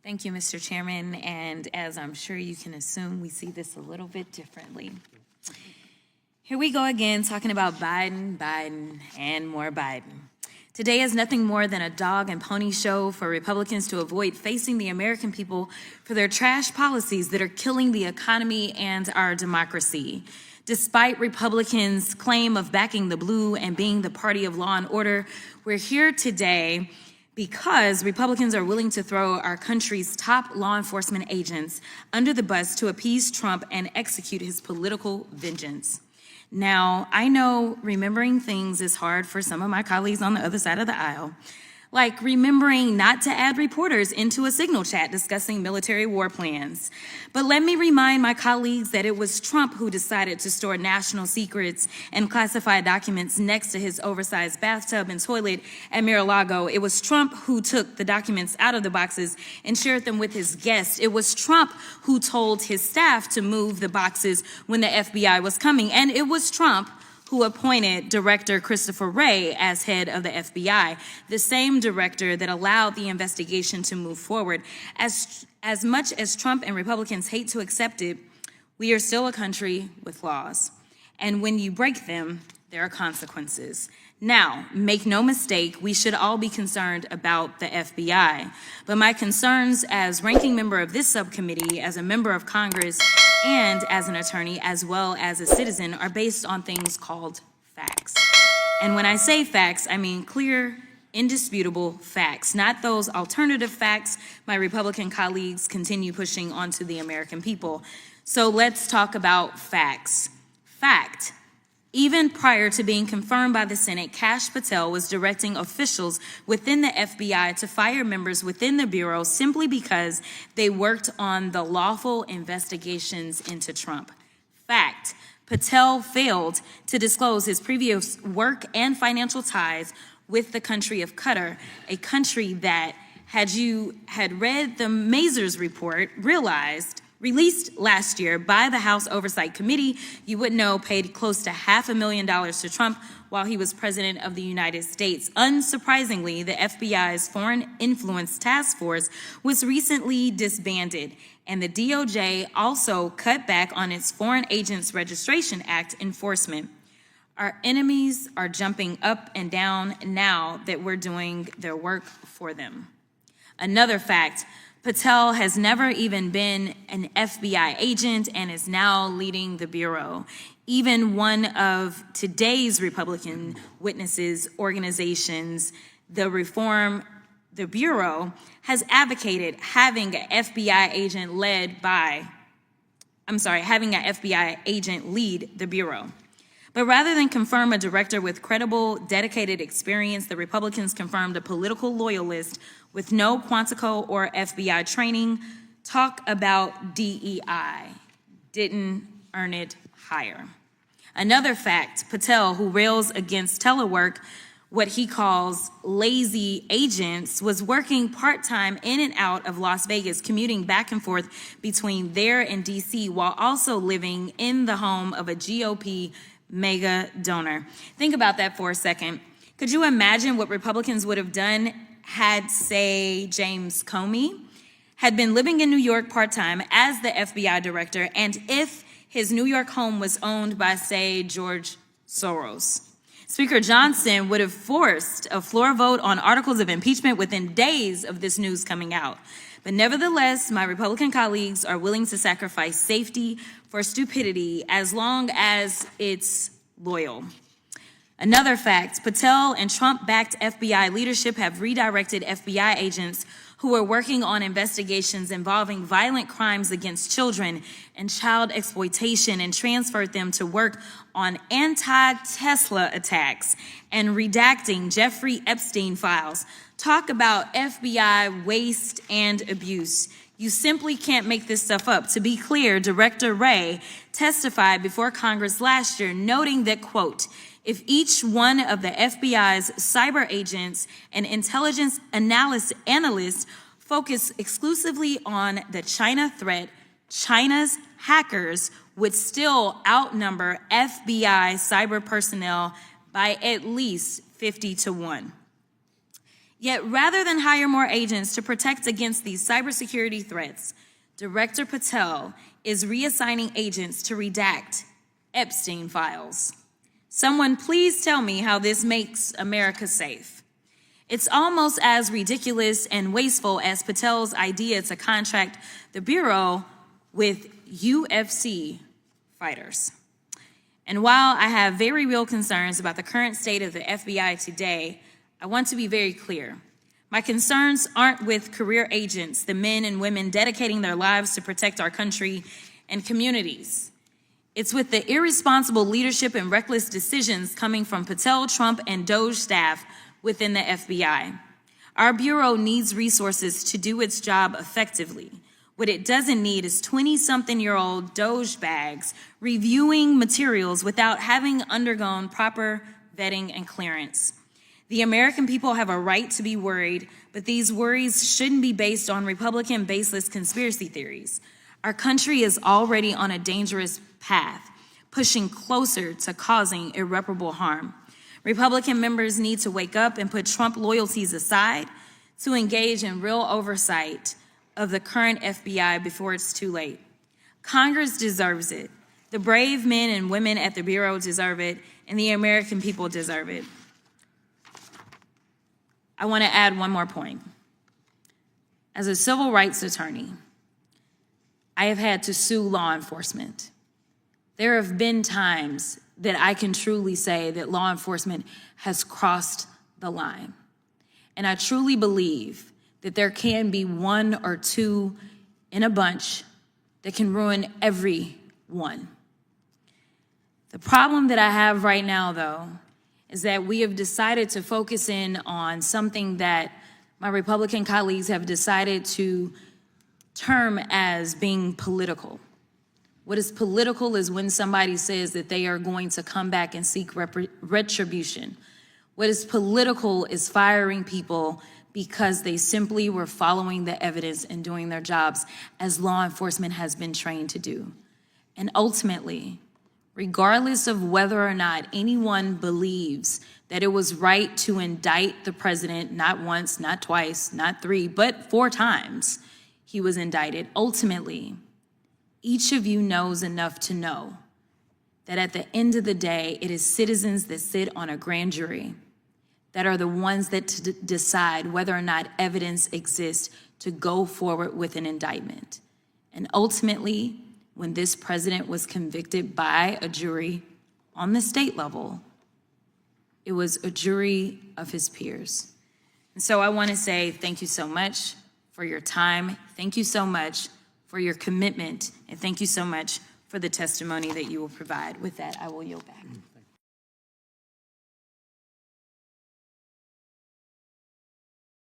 Thank you, Mr. Chairman, and as I'm sure you can assume, we see this a little bit differently. Here we go again, talking about Biden, Biden, and more Biden. Today is nothing more than a dog and pony show for Republicans to avoid facing the American people for their trash policies that are killing the economy and our democracy. Despite Republicans' claim of backing the blue and being the party of law and order, we're here today because Republicans are willing to throw our country's top law enforcement agents under the bus to appease Trump and execute his political vengeance. Now, I know remembering things is hard for some of my colleagues on the other side of the aisle, like remembering not to add reporters into a signal chat discussing military war plans. But let me remind my colleagues that it was Trump who decided to store national secrets and classified documents next to his oversized bathtub and toilet at Mar-a-Lago. It was Trump who took the documents out of the boxes and shared them with his guests. It was Trump who told his staff to move the boxes when the FBI was coming. And it was Trump who appointed Director Christopher Wray as head of the FBI, the same director that allowed the investigation to move forward. As much as Trump and Republicans hate to accept it, we are still a country with laws. And when you break them, there are consequences. Now, make no mistake, we should all be concerned about the FBI. But my concerns as ranking member of this subcommittee, as a member of Congress, and as an attorney, as well as a citizen, are based on things called facts. And when I say facts, I mean clear, indisputable facts, not those alternative facts my Republican colleagues continue pushing onto the American people. So let's talk about facts. Fact. Even prior to being confirmed by the Senate, Kash Patel was directing officials within the FBI to fire members within the Bureau simply because they worked on the lawful investigations into Trump. Fact, Patel failed to disclose his previous work and financial ties with the country of Qatar, a country that, had you had read the Mazars report, released last year by the House Oversight Committee, you would know paid close to $500,000 to Trump while he was president of the United States. Unsurprisingly, the FBI's Foreign Influence Task Force was recently disbanded, and the DOJ also cut back on its Foreign Agents Registration Act enforcement. Our enemies are jumping up and down now that we're doing their work for them. Another fact, Patel has never even been an FBI agent and is now leading the Bureau. Even one of today's Republican witnesses organizations, the Bureau, has advocated having an FBI agent lead the Bureau. But rather than confirm a director with credible, dedicated experience, the Republicans confirmed a political loyalist with no Quantico or FBI training. Talk about DEI. Didn't earn it higher. Another fact, Patel, who rails against telework, what he calls lazy agents, was working part-time in and out of Las Vegas, commuting back and forth between there and DC, while also living in the home of a GOP mega donor. Think about that for a second. Could you imagine what Republicans would have done had, say, James Comey had been living in New York part-time as the FBI director, and if his New York home was owned by, say, George Soros? Speaker Johnson would have forced a floor vote on articles of impeachment within days of this news coming out. But nevertheless, my Republican colleagues are willing to sacrifice safety for stupidity as long as it's loyal. Another fact, Patel and Trump-backed FBI leadership have redirected FBI agents who are working on investigations involving violent crimes against children and child exploitation and transferred them to work on anti-Tesla attacks and redacting Jeffrey Epstein files. Talk about FBI waste and abuse. You simply can't make this stuff up. To be clear, Director Wray testified before Congress last year, noting that, quote, if each one of the FBI's cyber agents and intelligence analysts focus exclusively on the China threat, China's hackers would still outnumber FBI cyber personnel by at least 50 to 1. Yet rather than hire more agents to protect against these cybersecurity threats, Director Patel is reassigning agents to redact Epstein files. Someone please tell me how this makes America safe. It's almost as ridiculous and wasteful as Patel's idea to contract the Bureau with UFC fighters. And while I have very real concerns about the current state of the FBI today, I want to be very clear. My concerns aren't with career agents, the men and women dedicating their lives to protect our country and communities. It's with the irresponsible leadership and reckless decisions coming from Patel, Trump, and Doge staff within the FBI. Our Bureau needs resources to do its job effectively. What it doesn't need is 20-something-year-old Doge bags reviewing materials without having undergone proper vetting and clearance. The American people have a right to be worried, but these worries shouldn't be based on Republican baseless conspiracy theories. Our country is already on a dangerous path, pushing closer to causing irreparable harm. Republican members need to wake up and put Trump loyalties aside to engage in real oversight of the current FBI before it's too late. Congress deserves it. The brave men and women at the Bureau deserve it, and the American people deserve it. I want to add one more point. As a civil rights attorney, I have had to sue law enforcement. There have been times that I can truly say that law enforcement has crossed the line. And I truly believe that there can be one or two in a bunch that can ruin every one. The problem that I have right now, though, is that we have decided to focus in on something that my Republican colleagues have decided to term as being political. What is political is when somebody says that they are going to come back and seek retribution. What is political is firing people because they simply were following the evidence and doing their jobs as law enforcement has been trained to do. And ultimately, regardless of whether or not anyone believes that it was right to indict the president, not once, not twice, not three, but 4 times he was indicted, ultimately, each of you knows enough to know that at the end of the day, it is citizens that sit on a grand jury that are the ones that decide whether or not evidence exists to go forward with an indictment. And ultimately, when this president was convicted by a jury on the state level, it was a jury of his peers. And so I want to say thank you so much for your time. Thank you so much for your commitment. And thank you so much for the testimony that you will provide. With that, I will yield back.